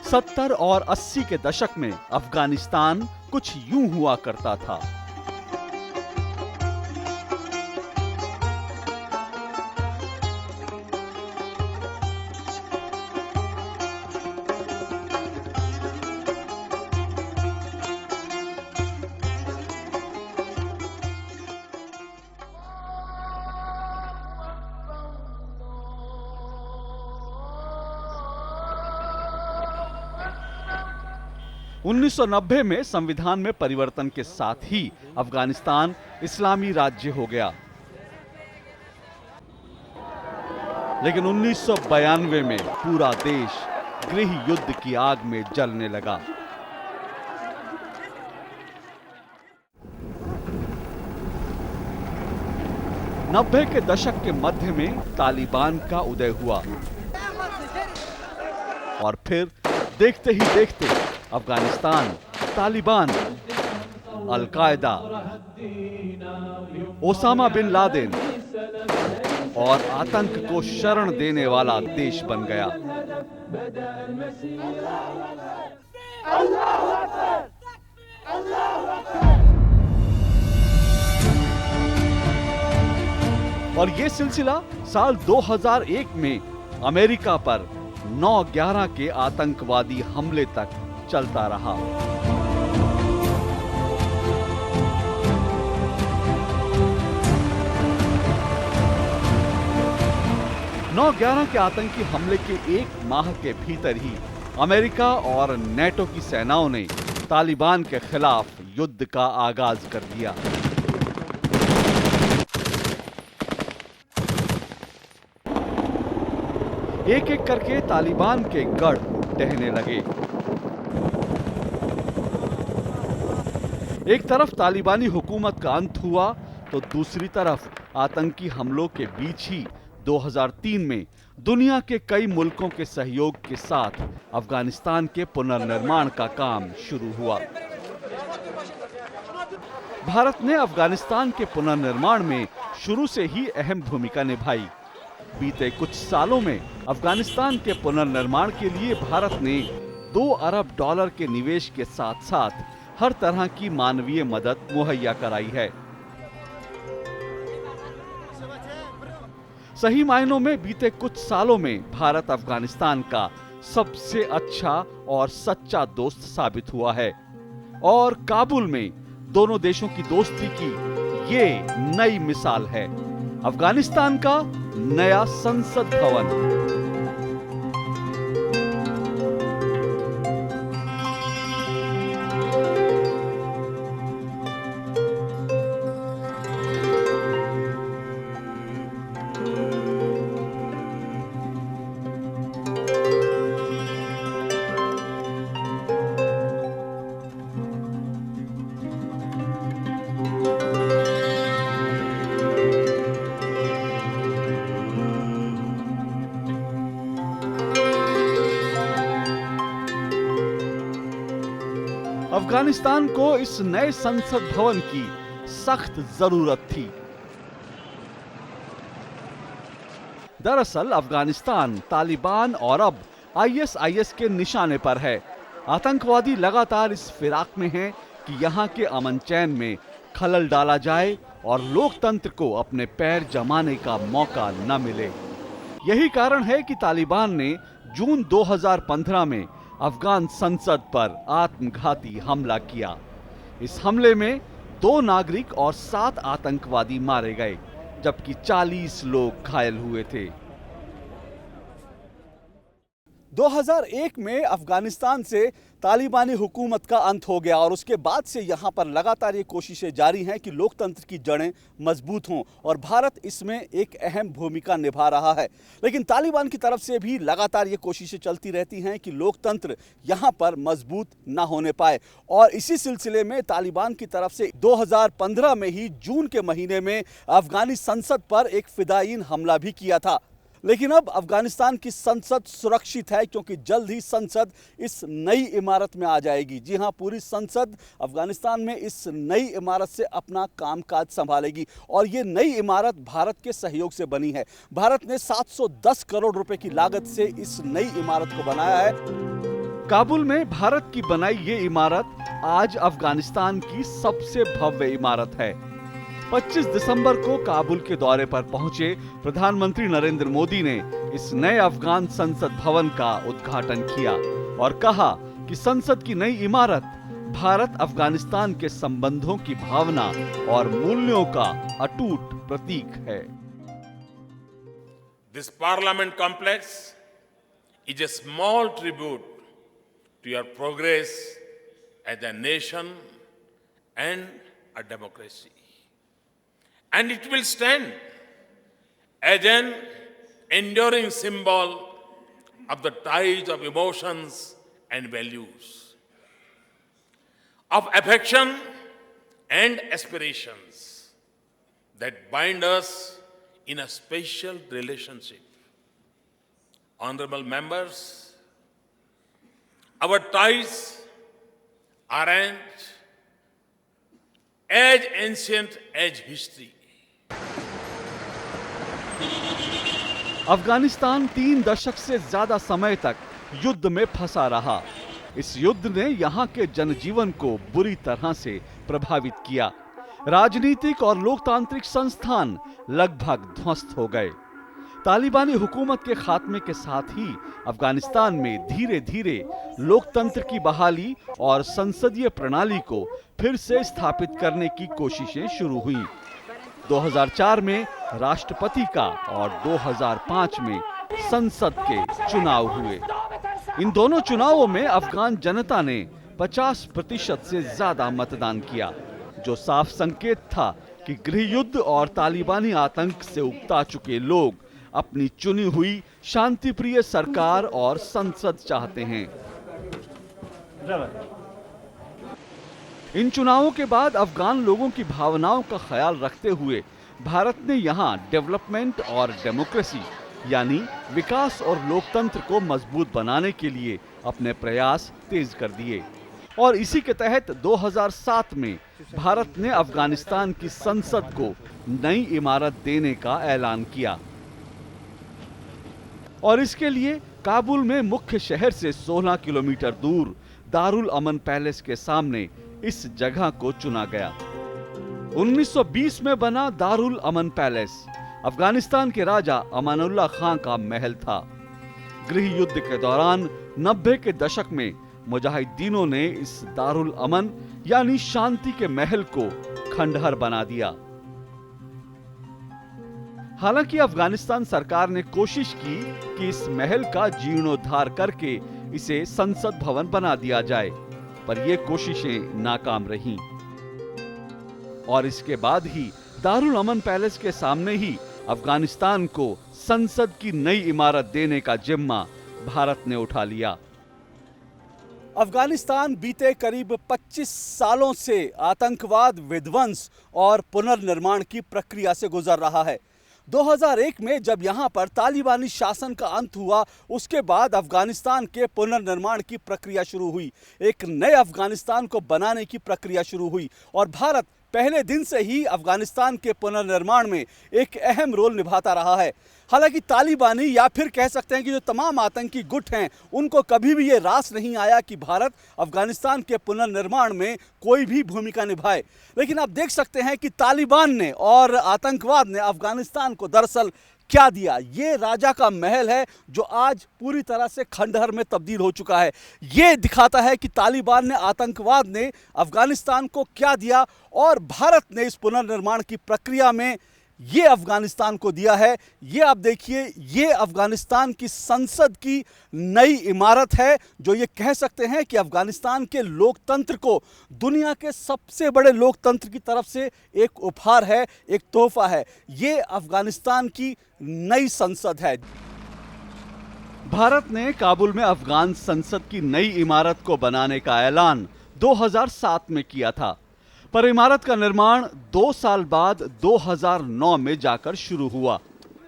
70 और 80 के दशक में अफगानिस्तान कुछ यूं हुआ करता था। उन्नीस 1990 में संविधान में परिवर्तन के साथ ही अफगानिस्तान इस्लामी राज्य हो गया। लेकिन 1992 में पूरा देश गृह युद्ध की आग में जलने लगा। नब्बे के दशक के मध्य में तालिबान का उदय हुआ और फिर देखते ही देखते Afghanistan, Taliban, al Qaeda, Osama bin Laden और आतंक को शरण देने वाला देश बन गया। और ये सिलसिला साल 2001 में अमेरिका पर 9/11 के आतंकवादी हमले तक चलता रहा। नौ 11 के आतंकी हमले के एक माह के भीतर ही अमेरिका और नेटो की सेनाओं ने तालिबान के खिलाफ युद्ध का आगाज कर दिया। एक एक करके तालिबान के गढ़ ढहने लगे। एक तरफ तालिबानी हुकूमत का अंत हुआ तो दूसरी तरफ आतंकी हमलों के बीच ही 2003 में दुनिया के कई मुल्कों के सहयोग के साथ अफगानिस्तान के पुनर्निर्माण का काम शुरू हुआ। भारत ने अफगानिस्तान के पुनर्निर्माण में शुरू से ही अहम भूमिका निभाई। बीते कुछ सालों में अफगानिस्तान के पुनर्निर्माण के लिए भारत ने $2 अरब के निवेश के साथ साथ हर तरह की मानवीय मदद मुहैया कराई है। सही मायनों में बीते कुछ सालों में भारत अफगानिस्तान का सबसे अच्छा और सच्चा दोस्त साबित हुआ है और काबुल में दोनों देशों की दोस्ती की ये नई मिसाल है। अफगानिस्तान का नया संसद भवन। अफगानिस्तान को इस नए संसद भवन की सख्त जरूरत थी। दरअसल अफगानिस्तान तालिबान और अब ISIS के निशाने पर है। आतंकवादी लगातार इस फिराक में हैं कि यहाँ के अमन चैन में खलल डाला जाए और लोकतंत्र को अपने पैर जमाने का मौका न मिले। यही कारण है कि तालिबान ने जून 2015 में अफगान संसद पर आत्मघाती हमला किया। इस हमले में 2 नागरिक और 7 आतंकवादी मारे गए, जबकि 40 लोग घायल हुए थे। 2001 में अफगानिस्तान से तालिबानी हुकूमत का अंत हो गया और उसके बाद से यहाँ पर लगातार ये कोशिशें जारी हैं कि लोकतंत्र की जड़ें मजबूत हों और भारत इसमें एक अहम भूमिका निभा रहा है। लेकिन तालिबान की तरफ से भी लगातार ये कोशिशें चलती रहती हैं कि लोकतंत्र यहाँ पर मजबूत ना होने पाए और इसी सिलसिले में तालिबान की तरफ से 2015 में ही जून के महीने में अफगानी संसद पर एक फिदायीन हमला भी किया था। लेकिन अब अफगानिस्तान की संसद सुरक्षित है क्योंकि जल्द ही संसद इस नई इमारत में आ जाएगी। जी हां, पूरी संसद अफगानिस्तान में इस नई इमारत से अपना कामकाज संभालेगी और ये नई इमारत भारत के सहयोग से बनी है। भारत ने 710 करोड़ रुपए की लागत से इस नई इमारत को बनाया है। काबुल में भारत की बनाई ये इमारत आज अफगानिस्तान की सबसे भव्य इमारत है। 25 दिसंबर को काबुल के दौरे पर पहुंचे प्रधानमंत्री नरेंद्र मोदी ने इस नए अफगान संसद भवन का उद्घाटन किया और कहा कि संसद की नई इमारत भारत अफगानिस्तान के संबंधों की भावना और मूल्यों का अटूट प्रतीक है। This parliament complex is a small tribute to your progress as a nation and a democracy. And it will stand as an enduring symbol of the ties of emotions and values, of affection and aspirations that bind us in a special relationship. Honorable members, our ties aren't as ancient as history. Afghanistan 3 दशक से ज्यादा समय तक युद्ध में फंसा रहा। इस युद्ध ने यहाँ के जनजीवन को बुरी तरह से प्रभावित किया। राजनीतिक और लोकतांत्रिक संस्थान लगभग ध्वस्त हो गए। तालिबानी हुकूमत के खात्मे के साथ ही अफगानिस्तान में धीरे धीरे लोकतंत्र की बहाली और संसदीय प्रणाली को फिर से स्थापित करने की कोशिशें शुरू हुई। 2004 में राष्ट्रपति का और 2005 में संसद के चुनाव हुए। इन दोनों चुनावों में अफगान जनता ने 50% से ज्यादा मतदान किया, जो साफ संकेत था कि गृह युद्ध और तालिबानी आतंक से उकता चुके लोग अपनी चुनी हुई शांतिप्रिय सरकार और संसद चाहते हैं। इन चुनावों के बाद अफगान लोगों की भावनाओं का ख्याल रखते हुए भारत ने यहां डेवलपमेंट और डेमोक्रेसी यानी विकास और लोकतंत्र को मजबूत बनाने के लिए अपने प्रयास तेज कर दिए और इसी के तहत 2007 में भारत ने अफगानिस्तान की संसद को नई इमारत देने का ऐलान किया और इसके लिए काबुल में मुख्य शहर से 16 किलोमीटर दूर दारुल अमन पैलेस के सामने इस जगह को चुना गया। 1920 में बना दारुल अमन पैलेस अफगानिस्तान के राजा अमानुल्लाह खान का महल था। गृह युद्ध के दौरान 90 के दशक में मुजाहिदीनों ने इस दारुल अमन यानी शांति के महल को खंडहर बना दिया। हालांकि अफगानिस्तान सरकार ने कोशिश की कि इस महल का जीर्णोद्धार करके इसे संसद भवन बना दिया जाए, पर ये कोशिशें नाकाम रहीं और इसके बाद ही दारुल अमन पैलेस के सामने ही अफगानिस्तान को संसद की नई इमारत देने का जिम्मा भारत ने उठा लिया। अफगानिस्तान बीते करीब 25 सालों से आतंकवाद, विध्वंस और पुनर्निर्माण की प्रक्रिया से गुजर रहा है। 2001 में जब यहां पर तालिबानी शासन का अंत हुआ, उसके बाद अफगानिस्तान के पुनर्निर्माण की प्रक्रिया शुरू हुई। एक नए अफगानिस्तान को बनाने की प्रक्रिया शुरू हुई और भारत पहले दिन से ही अफगानिस्तान के पुनर्निर्माण में एक अहम रोल निभाता रहा है। हालांकि तालिबानी या फिर कह सकते हैं कि जो तमाम आतंकी गुट हैं, उनको कभी भी ये रास नहीं आया कि भारत अफगानिस्तान के पुनर्निर्माण में कोई भी भूमिका निभाए। लेकिन आप देख सकते हैं कि तालिबान ने और आतंकवाद ने अफगानिस्तान को दरअसल क्या दिया। ये राजा का महल है जो आज पूरी तरह से खंडहर में तब्दील हो चुका है। ये दिखाता है कि तालिबान ने, आतंकवाद ने अफगानिस्तान को क्या दिया और भारत ने इस पुनर्निर्माण की प्रक्रिया में ये अफगानिस्तान को दिया है। ये आप देखिए, ये अफगानिस्तान की संसद की नई इमारत है जो ये कह सकते हैं कि अफगानिस्तान के लोकतंत्र को दुनिया के सबसे बड़े लोकतंत्र की तरफ से एक उपहार है, एक तोहफा है। ये अफगानिस्तान की नई संसद है। भारत ने काबुल में अफगान संसद की नई इमारत को बनाने का ऐलान 2007 में किया था, पर इमारत का निर्माण 2 साल बाद 2009 में जाकर शुरू हुआ।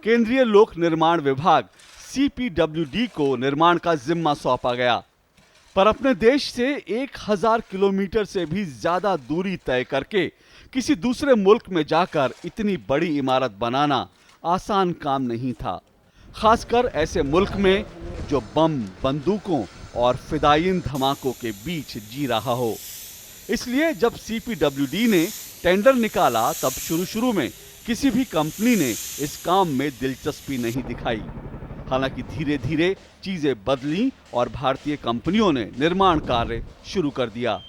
केंद्रीय लोक निर्माण विभाग CPWD को निर्माण का जिम्मा सौंपा गया, पर अपने देश से 1000 किलोमीटर से भी ज्यादा दूरी तय करके किसी दूसरे मुल्क में जाकर इतनी बड़ी इमारत बनाना आसान काम नहीं था, खासकर ऐसे मुल्क में जो बम, बंदूकों और फिदायीन धमाकों के बीच जी रहा हो। इसलिए जब CPWD ने टेंडर निकाला तब शुरू में किसी भी कंपनी ने इस काम में दिलचस्पी नहीं दिखाई। हालांकि धीरे धीरे चीजें बदली और भारतीय कंपनियों ने निर्माण कार्य शुरू कर दिया।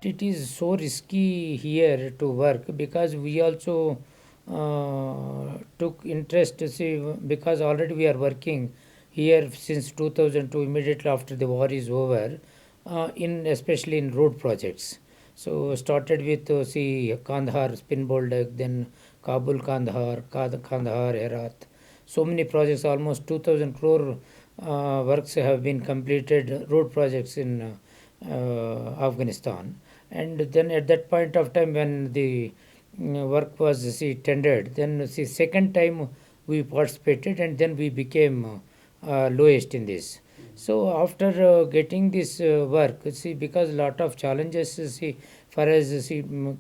It is so risky here to work because we also took interest to see, because already we are working here since 2002, immediately after the war is over, in especially in road projects. So started with see Kandahar spin bolt, then Kabul Kandahar, Kandahar Herat. So many projects, almost 2000 crore works have been completed, road projects in Afghanistan. And then at that point of time when the work was tendered, then second time we participated and then we became lowest in this. So after getting this work, because lot of challenges far as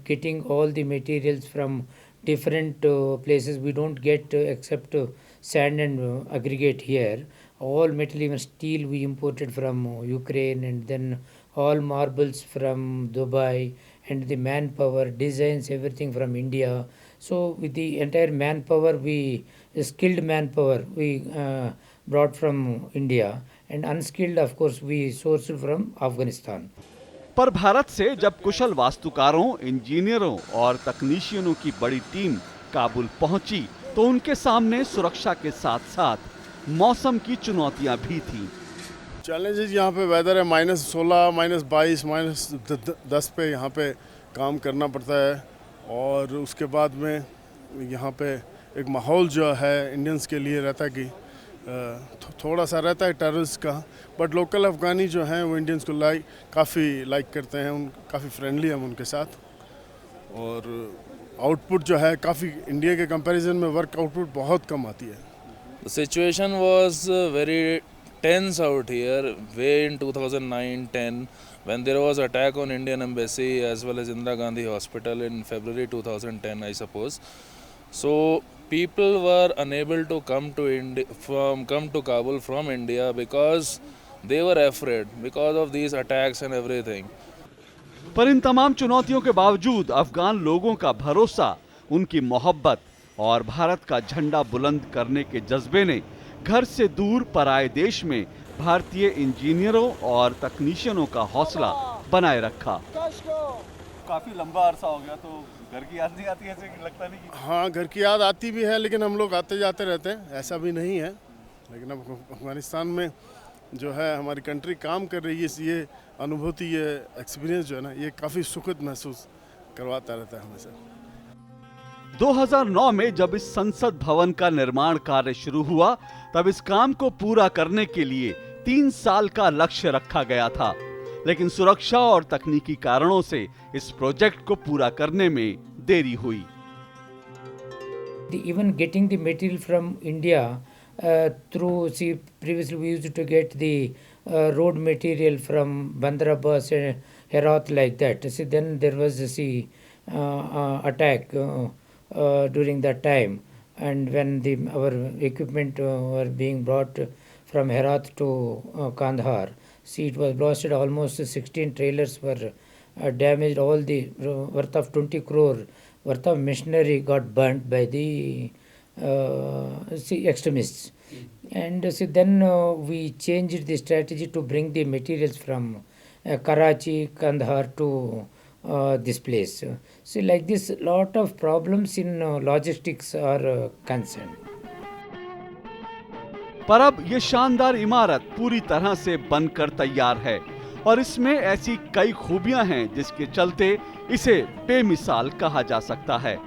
getting all the materials from different places, we don't get except sand and aggregate here. All metal, even steel, we imported from Ukraine, and then all marbles from Dubai, and the manpower, designs, everything from India. So with the entire manpower, skilled manpower, we brought from India, and unskilled, of course, we sourced from Afghanistan. पर भारत से जब कुशल वास्तुकारों, इंजीनियरों और तकनीशियनों की बड़ी team Kabul पहुंची, तो उनके सामने सुरक्षा के साथ-साथ मौसम की चुनौतियां भी थीं। चैलेंजेस यहाँ पे वेदर है, -16, -22, -10 पे यहाँ पे काम करना पड़ता है। और उसके बाद में यहाँ पे एक माहौल जो है इंडियंस के लिए रहता है कि थोड़ा सा रहता है टेररिस्ट का, बट लोकल अफ़गानी जो हैं वो इंडियंस को काफ़ी लाइक करते हैं, काफ़ी फ्रेंडली हैं उनके साथ। और आउटपुट जो है काफ़ी इंडिया के कंपैरिजन में वर्क आउटपुट बहुत कम आती है। The situation was very tense out here way in 2009-10 when there was attack on Indian embassy as well as Indira Gandhi Hospital in February 2010, I suppose. So people were unable to come to Kabul from India because they were afraid because of these attacks and everything. पर इन तमाम चुनौतियों के बावजूद अफगान लोगों का भरोसा, उनकी मोहब्बत और भारत का झंडा बुलंद करने के जज्बे ने घर से दूर पराए देश में भारतीय इंजीनियरों और तकनीशियनों का हौसला बनाए रखा। काफी लंबा अरसा हो गया, तो घर की याद नहीं आती? ऐसे लगता नहीं कि हाँ, घर की याद आती भी है, लेकिन हम लोग आते जाते रहते हैं, ऐसा भी नहीं है। लेकिन अब अफगानिस्तान में जो है हमारी कंट्री काम कर रही है, ये अनुभूति, ये एक्सपीरियंस जो है ना, ये काफ़ी सुखद महसूस करवाता रहता है हमेशा। 2009 में जब इस संसद भवन का निर्माण कार्य शुरू हुआ, तब इस काम को पूरा करने के लिए 3 साल का लक्ष्य रखा गया था, लेकिन सुरक्षा और तकनीकी कारणों से इस प्रोजेक्ट को पूरा करने में देरी हुई। Even getting the material from India through, previously we used to get the road material from Bandar Abbas and Herat like that. Then there was attack during that time, and when our equipment were being brought from Herat to Kandahar, it was blasted. Almost 16 trailers were damaged. All the worth of 20 crore worth of machinery got burnt by the extremists. And then we changed the strategy to bring the materials from Karachi, Kandahar to this place. Like this, lot of problems in logistics are concerned. पर अब ये शानदार इमारत पूरी तरह से बनकर तैयार है और इसमें ऐसी कई खूबियां हैं जिसके चलते इसे बेमिसाल कहा जा सकता है।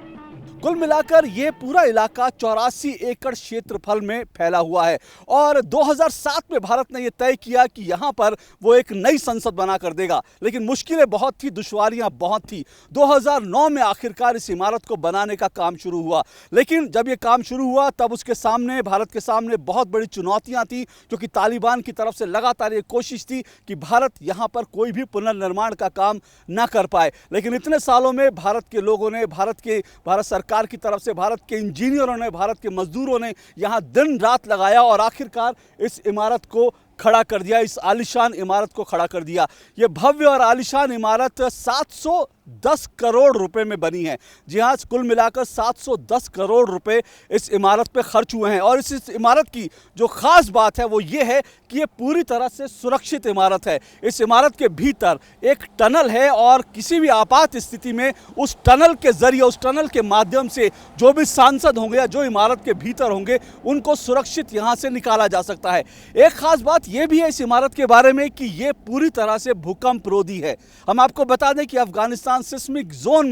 कुल मिलाकर ये पूरा इलाका 84 एकड़ क्षेत्रफल में फैला हुआ है और 2007 में भारत ने यह तय किया कि यहां पर वो एक नई संसद बना कर देगा, लेकिन मुश्किलें बहुत थी, दुश्वारियां बहुत थी। 2009 में आखिरकार इस इमारत को बनाने का काम शुरू हुआ, लेकिन जब ये काम शुरू हुआ तब उसके सामने, भारत के सामने बहुत बड़ी चुनौतियां थी, क्योंकि तालिबान की तरफ से लगातार ये कोशिश थी कि भारत यहां पर कोई भी पुनर्निर्माण का काम ना कर पाए। लेकिन इतने सालों में भारत के लोगों ने, भारत सरकार सरकार की तरफ से, भारत के इंजीनियरों ने, भारत के मजदूरों ने यहाँ दिन रात लगाया और आखिरकार इस इमारत को खड़ा कर दिया, इस आलिशान इमारत को खड़ा कर दिया। ये भव्य और आलिशान इमारत 710 करोड़ रुपए में बनी है। जी हाँ, कुल मिलाकर 710 करोड़ रुपए इस इमारत पे खर्च हुए हैं। और इस इमारत की जो खास बात है वो ये है कि ये पूरी तरह से सुरक्षित इमारत है। इस इमारत के भीतर एक टनल है और किसी भी आपात स्थिति में उस टनल के जरिए, उस टनल के माध्यम से जो भी सांसद होंगे या जो इमारत के भीतर होंगे उनको सुरक्षित यहाँ से निकाला जा सकता है। एक खास बात ये भी है इस इमारत के बारे में कि ये पूरी तरह से भूकंप रोधी है। हम आपको बता दें कि अफगानिस्तान सिस्मिक जोन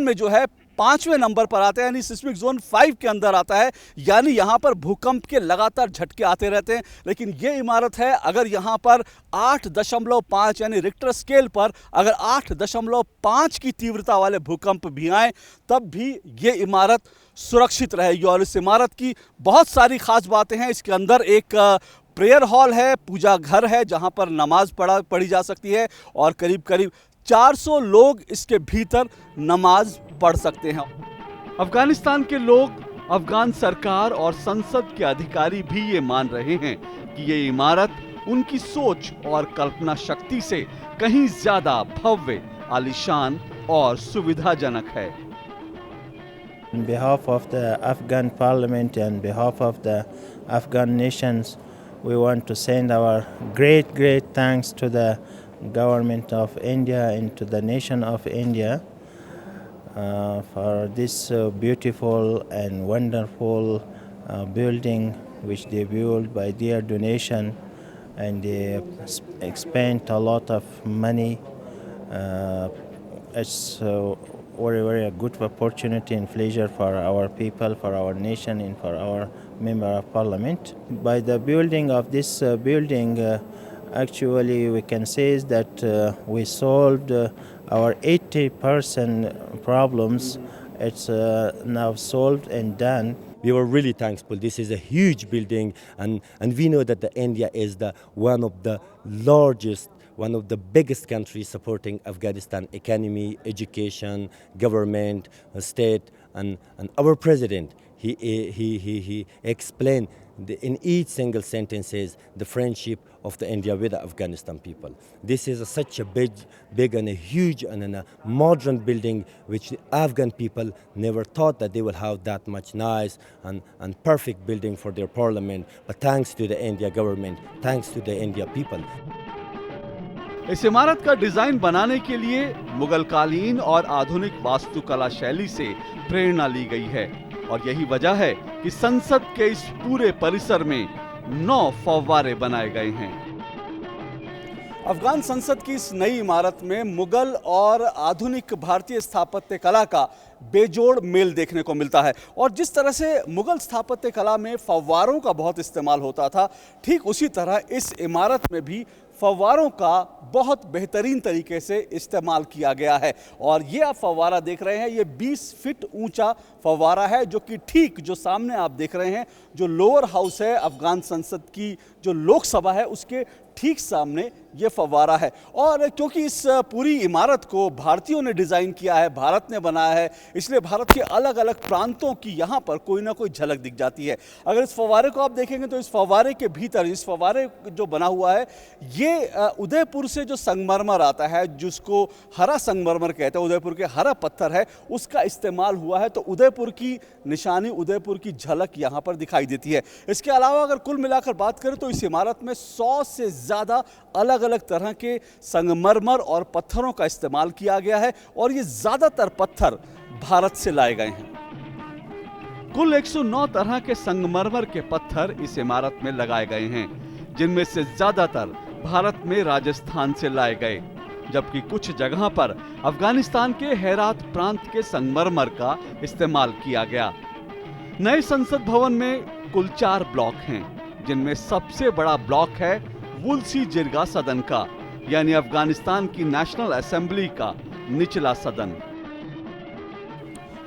में जो है 5वें नंबर पर आता है, यानी सिस्मिक जोन 5 के अंदर आता है, यानी यहाँ पर भूकंप के लगातार झटके आते रहते हैं। लेकिन ये इमारत है, अगर यहाँ पर 8.5 यानी रिक्टर स्केल पर अगर 8.5 की तीव्रता वाले भूकंप भी आए तब भी ये इमारत सुरक्षित रहेगी। और इस इमारत की बहुत सारी खास बातें हैं। इसके अंदर एक प्रेयर हॉल है, पूजा घर है जहाँ पर नमाज पढ़ी जा सकती है और करीब करीब 400 लोग इसके भीतर नमाज पढ़ सकते हैं। अफगानिस्तान के लोग, अफगान सरकार और संसद के अधिकारी भी ये मान रहे हैं कि ये इमारत उनकी सोच और कल्पना शक्ति से कहीं ज्यादा भव्य, आलीशान और सुविधाजनक है। On behalf of the Afghan Parliament and behalf of the Afghan nations, we want to send our great thanks to the government of India and to the nation of India for this beautiful and wonderful building which they built by their donation, and they spent a lot of money. It's very good opportunity and pleasure for our people, for our nation, and for our member of parliament. By the building of this building, actually we can say that we solved our 80% problems. It's now solved and done. We were really thankful. This is a huge building, and we know that India is one of the largest, one of the biggest countries supporting Afghanistan economy, education, government, state, and our president. He explained in each single sentences the friendship of the India with the Afghanistan people. This is such a big and a huge and a modern building which the Afghan people never thought that they will have that much nice and perfect building for their parliament. But thanks to the India government, thanks to the India people. इस इमारत का design बनाने के लिए मुगल कालीन और आधुनिक वास्तुकला शैली से प्रेरणा ली गई है और यही वजह है कि संसद के इस पूरे परिसर में 9 फव्वारे बनाए गए हैं। अफगान संसद की इस नई इमारत में मुगल और आधुनिक भारतीय स्थापत्य कला का बेजोड़ मेल देखने को मिलता है। और जिस तरह से मुगल स्थापत्य कला में फव्वारों का बहुत इस्तेमाल होता था, ठीक उसी तरह इस इमारत में भी फव्वारों का बहुत बेहतरीन तरीके से इस्तेमाल किया गया है। और ये आप फव्वारा देख रहे हैं, ये 20 फीट ऊंचा फव्वारा है जो कि ठीक जो सामने आप देख रहे हैं, जो लोअर हाउस है अफगान संसद की, जो लोकसभा है, उसके ठीक सामने ये फव्वारा है। और क्योंकि इस पूरी इमारत को भारतीयों ने डिज़ाइन किया है, भारत ने बनाया है, इसलिए भारत के अलग अलग प्रांतों की यहाँ पर कोई ना कोई झलक दिख जाती है। अगर इस फव्वारे को आप देखेंगे तो इस फव्वारे के भीतर, इस फव्वारे जो बना हुआ है, ये उदयपुर से जो संगमरमर आता है, जिसको हरा संगमरमर कहते हैं, उदयपुर के हरा पत्थर है, उसका इस्तेमाल हुआ है। तो उदयपुर की निशानी, उदयपुर की झलक यहाँ पर दिखाई देती है। इसके अलावा अगर कुल मिलाकर बात करें तो इस इमारत में 100 से ज़्यादा अलग अलग तरह के संगमरमर और पत्थरों का इस्तेमाल किया गया है और ये ज़्यादातर पत्थर भारत से लाए गए हैं। कुल 109 तरह के संगमरमर के पत्थर इस इमारत में लगाए गए हैं, जिनमें से ज़्यादातर भारत में राजस्थान से लाए गए, जबकि कुछ जगह पर अफगानिस्तान के हेरात प्रांत के संगमरमर का इस्तेमाल किया गया। नए संसद भवन में कुल 4 ब्लॉक हैं, जिनमें सबसे बड़ा ब्लॉक है वुल्सी जिरगा सदन का, यानी अफगानिस्तान की नेशनल असेंबली का निचला सदन।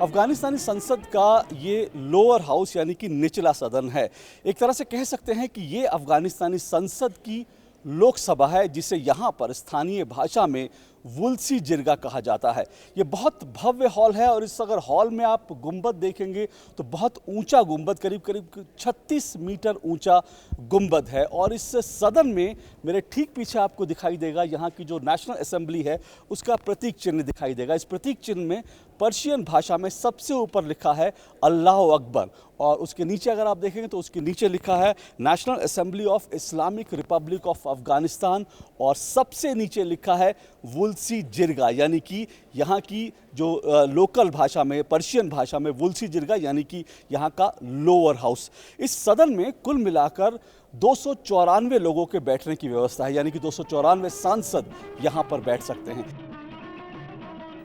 अफगानिस्तानी संसद का ये लोअर हाउस यानी कि निचला सदन है। एक तरह से कह सकते हैं कि ये अफगानिस्तानी संसद की लोकसभा है, जिसे यहाँ पर स्थानीय भाषा में वुल्सी जिरगा कहा जाता है। ये बहुत भव्य हॉल है और इस अगर हॉल में आप गुंबद देखेंगे तो बहुत ऊंचा गुंबद, करीब करीब 36 मीटर ऊंचा गुंबद है। और इस सदन में मेरे ठीक पीछे आपको दिखाई देगा यहाँ की जो नेशनल असेंबली है उसका प्रतीक चिन्ह दिखाई देगा। इस प्रतीक चिन्ह में पर्शियन भाषा में सबसे ऊपर लिखा है अल्लाह अकबर, और उसके नीचे अगर आप देखेंगे तो उसके नीचे लिखा है national assembly of Islamic Republic of Afghanistan, और सबसे नीचे लिखा है वुल्सी जिरगा, यानी कि यहाँ की जो लोकल भाषा में, पर्शियन भाषा में वुल्सी जिरगा यानी कि यहाँ का लोअर हाउस। इस सदन में कुल मिलाकर 294 लोगों के बैठने की व्यवस्था है, यानी कि 294 सांसद यहाँ पर बैठ सकते हैं।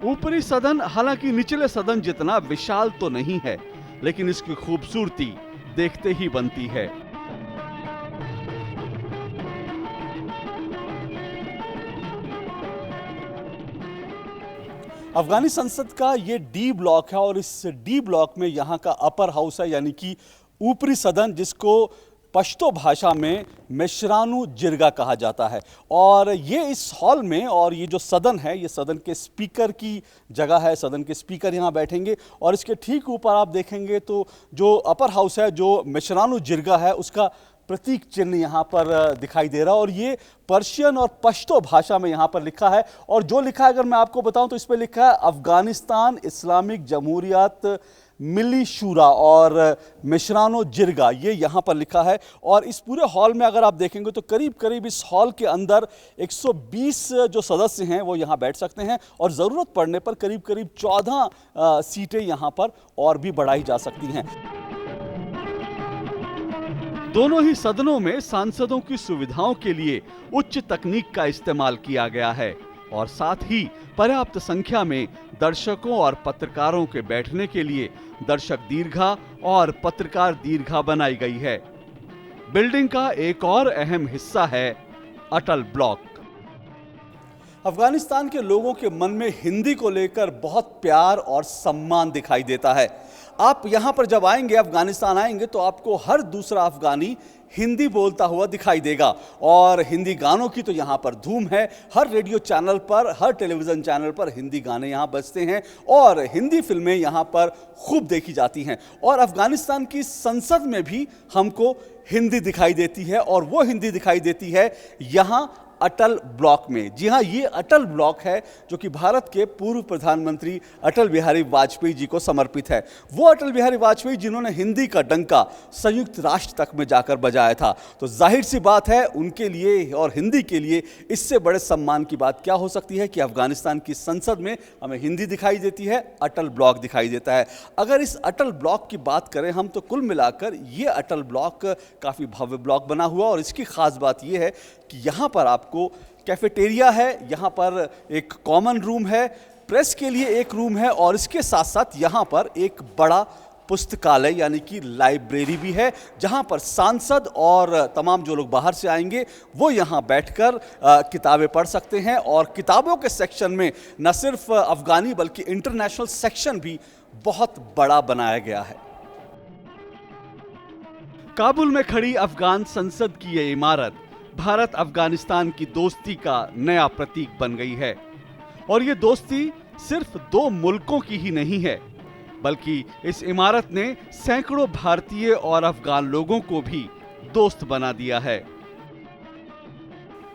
ऊपरी सदन हालांकि निचले सदन जितना विशाल तो नहीं है, लेकिन इसकी खूबसूरती देखते ही बनती है। अफगानी संसद का ये डी ब्लॉक है और इस डी ब्लॉक में यहाँ का अपर हाउस है, यानी कि ऊपरी सदन, जिसको पश्तो भाषा में मिश्रानु जिरगा कहा जाता है। और ये इस हॉल में, और ये जो सदन है ये सदन के स्पीकर की जगह है, सदन के स्पीकर यहाँ बैठेंगे। और इसके ठीक ऊपर आप देखेंगे तो जो अपर हाउस है, जो मिश्रानु जिरगा है, उसका प्रतीक चिन्ह यहाँ पर दिखाई दे रहा है और ये पर्शियन और पश्तो भाषा में यहाँ पर लिखा है। और जो लिखा है अगर मैं आपको बताऊं तो इस पर लिखा है अफगानिस्तान इस्लामिक जमहूरियत मिली शूरा और मिश्रानो जिरगा, ये यहाँ पर लिखा है। और इस पूरे हॉल में अगर आप देखेंगे तो करीब करीब इस हॉल के अंदर 120 जो सदस्य हैं वो यहाँ बैठ सकते हैं, और ज़रूरत पड़ने पर करीब करीब 14 सीटें यहाँ पर और भी बढ़ाई जा सकती हैं। दोनों ही सदनों में सांसदों की सुविधाओं के लिए उच्च तकनीक का इस्तेमाल किया गया है और साथ ही पर्याप्त संख्या में दर्शकों और पत्रकारों के बैठने के लिए दर्शक दीर्घा और पत्रकार दीर्घा बनाई गई है। बिल्डिंग का एक और अहम हिस्सा है अटल ब्लॉक। अफगानिस्तान के लोगों के मन में हिंदी को लेकर बहुत प्यार और सम्मान दिखाई देता है। आप यहाँ पर जब आएंगे, अफगानिस्तान आएंगे, तो आपको हर दूसरा अफगानी हिंदी बोलता हुआ दिखाई देगा। और हिंदी गानों की तो यहाँ पर धूम है। हर रेडियो चैनल पर, हर टेलीविज़न चैनल पर हिंदी गाने यहाँ बजते हैं और हिंदी फिल्में यहाँ पर खूब देखी जाती हैं। और अफगानिस्तान की संसद में भी हमको हिंदी दिखाई देती है, और वो हिंदी दिखाई देती है यहाँ अटल ब्लॉक में। जी हाँ, ये अटल ब्लॉक है जो कि भारत के पूर्व प्रधानमंत्री अटल बिहारी वाजपेयी जी को समर्पित है। वो अटल बिहारी वाजपेयी जिन्होंने हिंदी का डंका संयुक्त राष्ट्र तक में जाकर बजाया था। तो जाहिर सी बात है उनके लिए और हिंदी के लिए इससे बड़े सम्मान की बात क्या हो सकती है कि अफगानिस्तान की संसद में हमें हिंदी दिखाई देती है, अटल ब्लॉक दिखाई देता है। अगर इस अटल ब्लॉक की बात करें हम तो कुल मिलाकर ये अटल ब्लॉक काफ़ी भव्य ब्लॉक बना हुआ, और इसकी खास बात ये है कि यहाँ पर आपको कैफेटेरिया है, यहाँ पर एक कॉमन रूम है, प्रेस के लिए एक रूम है, और इसके साथ साथ यहाँ पर एक बड़ा पुस्तकालय यानी कि लाइब्रेरी भी है, जहाँ पर सांसद और तमाम जो लोग बाहर से आएंगे वो यहाँ बैठकर किताबें पढ़ सकते हैं। और किताबों के सेक्शन में न सिर्फ अफगानी बल्कि इंटरनेशनल सेक्शन भी बहुत बड़ा बनाया गया है। काबुल में खड़ी अफगान संसद की ये इमारत भारत अफगानिस्तान की दोस्ती का नया प्रतीक बन गई है। और ये दोस्ती सिर्फ दो मुल्कों की ही नहीं है, बल्कि इस इमारत ने सैकड़ों भारतीय और अफगान लोगों को भी दोस्त बना दिया है।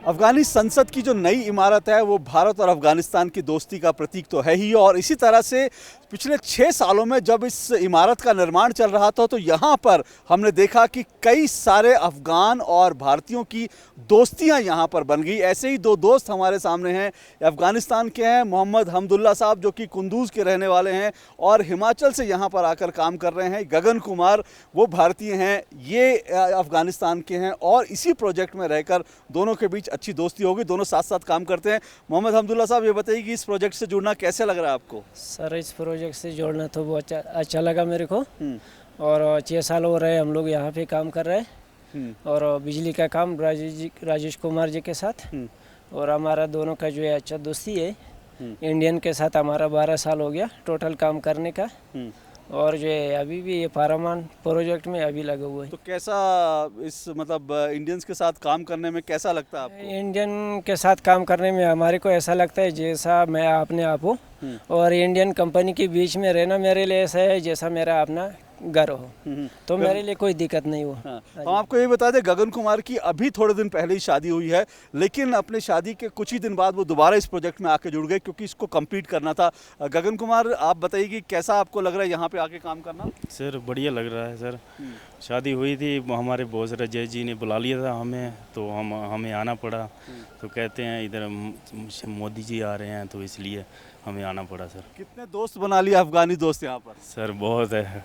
अफगानी संसद की जो नई इमारत है वो भारत और अफगानिस्तान की दोस्ती का प्रतीक तो है ही, और इसी तरह से पिछले 6 सालों में जब इस इमारत का निर्माण चल रहा था तो यहाँ पर हमने देखा कि कई सारे अफगान और भारतीयों की दोस्तियाँ यहाँ पर बन गई। ऐसे ही दो दोस्त हमारे सामने हैं, अफगानिस्तान के हैं मोहम्मद हमदुल्ला साहब जो कि कुंदूज के रहने वाले हैं और हिमाचल से यहाँ पर आकर काम कर रहे हैं। गगन कुमार वो भारतीय हैं, ये अफगानिस्तान के हैं, और इसी प्रोजेक्ट में रहकर दोनों के बीच अच्छी दोस्ती होगी, दोनों साथ साथ काम करते हैं। मोहम्मद हमदुल्ला साहब ये बताइए कि इस प्रोजेक्ट से जुड़ना कैसे लग रहा है आपको? सर इस प्रोजेक्ट से जोड़ना तो बहुत अच्छा लगा मेरे को, और 6 साल हो रहे हैं हम लोग यहाँ पे काम कर रहे हैं, और बिजली का काम राजेश कुमार जी के साथ, और हमारा दोनों का जो है अच्छा दोस्ती है। इंडियन के साथ हमारा 12 साल हो गया टोटल काम करने का, और जो है अभी भी ये पारामान प्रोजेक्ट में अभी लगे हुए हैं। तो कैसा इस मतलब इंडियंस के साथ काम करने में कैसा लगता है आपको? इंडियन के साथ काम करने में हमारे को ऐसा लगता है जैसा मैं अपने आप हूँ, और इंडियन कंपनी के बीच में रहना मेरे लिए ऐसा है जैसा मेरा अपना घर हो, तो मेरे लिए कोई दिक्कत नहीं हुआ। हाँ। हम आपको ये बता दें, गगन कुमार की अभी थोड़े दिन पहले ही शादी हुई है, लेकिन अपने शादी के कुछ ही दिन बाद वो दोबारा इस प्रोजेक्ट में आके जुड़ गए क्योंकि इसको कंप्लीट करना था। गगन कुमार, आप बताइए कि कैसा आपको लग रहा है यहाँ पे आके काम करना? सर बढ़िया लग रहा है सर। शादी हुई थी, हमारे बॉस रजय जी ने बुला लिया था हमें, तो हमें आना पड़ा। तो कहते हैं इधर मोदी जी आ रहे हैं, तो इसलिए हमें आना पड़ा सर। कितने दोस्त बना लिए अफगानी दोस्त यहाँ पर? सर बहुत है,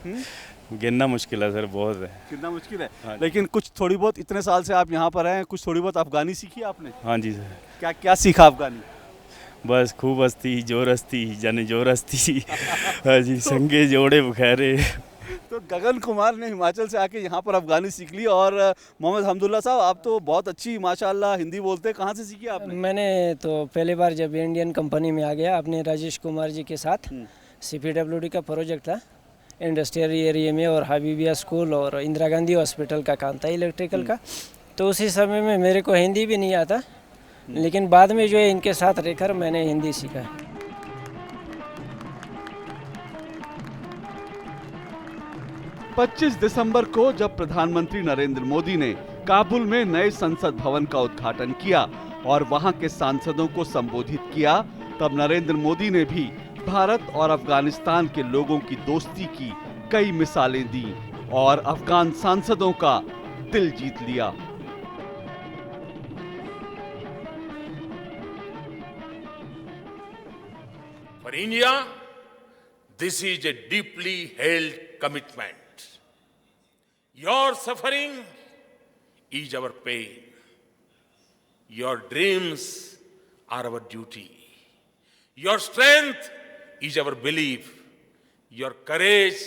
गिनना मुश्किल है सर, बहुत है। कितना मुश्किल है? हाँ। लेकिन कुछ थोड़ी बहुत, इतने साल से आप यहाँ पर हैं, कुछ थोड़ी बहुत अफगानी सीखी आपने? हाँ जी सर। क्या क्या सीखा अफगानी? बस खूब हस्ती, जोर हस्ती, जन जोर हस्ती। हाँ जी, संगे जोड़े बुखारे। तो गगन कुमार ने हिमाचल से आके यहाँ पर अफगानी सीख ली। और मोहम्मद हमदुल्ला साहब, आप तो बहुत अच्छी माशाल्लाह हिंदी बोलते हैं, कहाँ से सीखी आपने? मैंने तो पहली बार जब इंडियन कंपनी में आ गया अपने राजेश कुमार जी के साथ, CPWD का प्रोजेक्ट था इंडस्ट्रियल एरिया में, और हबीबिया स्कूल और इंदिरा गांधी हॉस्पिटल का काम था इलेक्ट्रिकल का। तो उसी समय में मेरे को हिंदी भी नहीं आता, लेकिन बाद में जो है इनके साथ रहकर मैंने हिंदी सीखा। 25 दिसंबर को जब प्रधानमंत्री नरेंद्र मोदी ने काबुल में नए संसद भवन का उद्घाटन किया और वहां के सांसदों को संबोधित किया, तब नरेंद्र मोदी ने भी भारत और अफगानिस्तान के लोगों की दोस्ती की कई मिसालें दी और अफगान सांसदों का दिल जीत लिया। For India, this is a deeply held commitment. Your suffering is our pain. Your dreams are our duty. Your strength is our belief. Your courage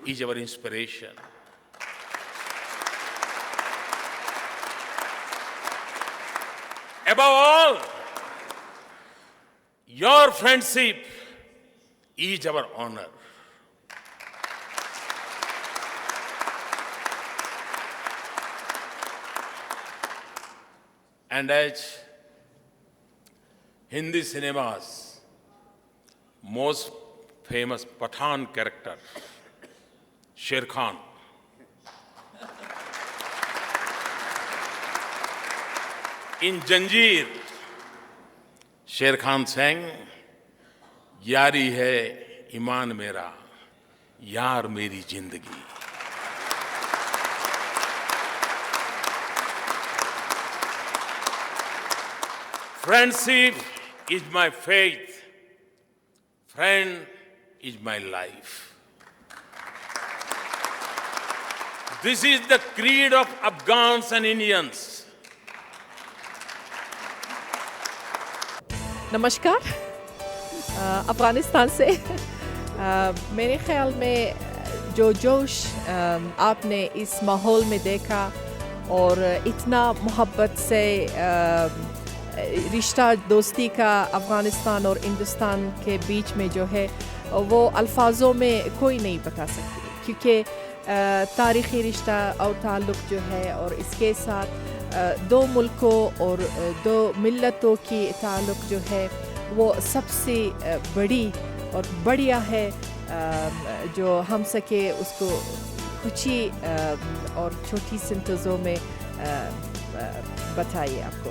is our inspiration. Above all, your friendship is our honor. And as Hindi cinema's most famous Pathan character, Sher Khan, in Janjeer, Sher Khan sang, यारी है ईमान मेरा, यार मेरी जिंदगी। Friendship is my faith. Friend is my life. This is the creed of Afghans and Indians. नमस्कार, अफ़गानिस्तान से। मेरे ख़्याल में जो जोश आपने इस माहौल में देखा और इतना मोहब्बत से रिश्ता दोस्ती का अफ़गानिस्तान और हिंदुस्तान के बीच में जो है, वो अल्फाजों में कोई नहीं बता सकती, क्योंकि तारीख़ी रिश्ता और ताल्लुक़ जो है और इसके साथ दो मुल्कों और दो मिल्लतों की ताल्लुक़ जो है वो सबसे बड़ी और बढ़िया है। जो हम सके उसको कुछ ही और छोटी सिंटेज़ों में बताइए आपको।